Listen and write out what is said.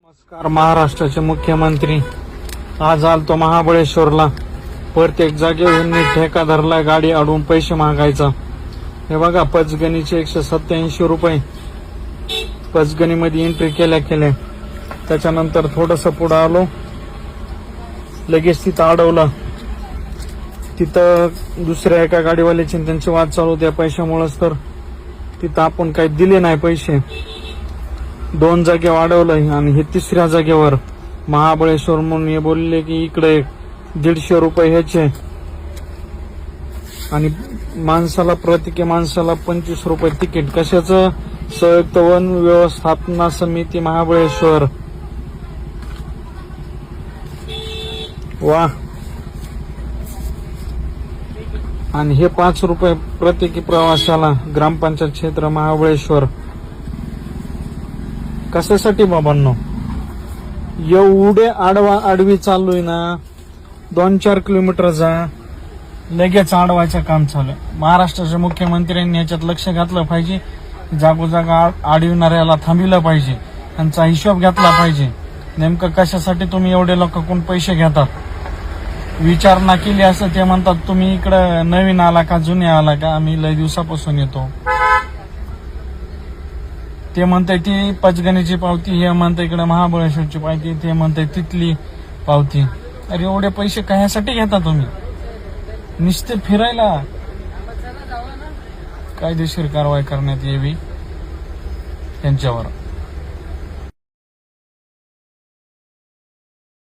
नमस्कार. महाराष्ट्राचे मुख्यमंत्री आज आलतो महाबळेश्वरला. प्रत्येक जागेवर ठेका धरला, गाडी अडवून पैसे मागायचा. हे बघा, पचगणीचे 187 रुपये पचगणीमध्ये एंट्री केल्या. त्याच्यानंतर थोडस पुढे आलो, लगेच तिथं अडवलं. तिथं दुसऱ्या एका गाडीवाल्याची त्यांची वाद चालू त्या पैशामुळेच, तर तिथं आपण काही दिले नाही पैसे. 2 जागेवर अडवलंय आणि हे 3ऱ्या जागेवर महाबळेश्वर म्हणून हे बोलले की इकडे 150 रुपये ह्याचे आणि प्रत्येक माणसाला 25 रुपये तिकीट. कशाचं? संयुक्त वन व्यवस्थापना समिती महाबळेश्वर. वा. आणि हे 5 रुपये प्रत्येकी प्रवासाला. ग्रामपंचायत क्षेत्र महाबळेश्वर. कशासाठी बाबांनो? एवढे आडवी चालू आहे ना, 2-4 किलोमीटर जा, लगेच अडवायचं काम चालू आहे. महाराष्ट्राच्या मुख्यमंत्र्यांनी याच्यात लक्ष घातलं पाहिजे. जागोजागा अडविणाऱ्याला थांबविलं पाहिजे, त्यांचा हिशोब घेतला पाहिजे. नेमकं कशासाठी तुम्ही एवढे लोकांकडून पैसे घेतात? विचारणा केली असं ते म्हणतात तुम्ही इकडं नवीन आला का जुने आला का? आम्ही लय दिवसापासून येतो. ते म्हणताय ती पचगणीची पावती, हे म्हणताय इकडे महाबळेश्वरची पावती, ते म्हणताय तिथली पावती. अरे एवढे पैसे कशासाठी घेता तुम्ही? नुसते फिरायला. कायदेशीर कारवाई करण्यात यावी त्यांच्यावर.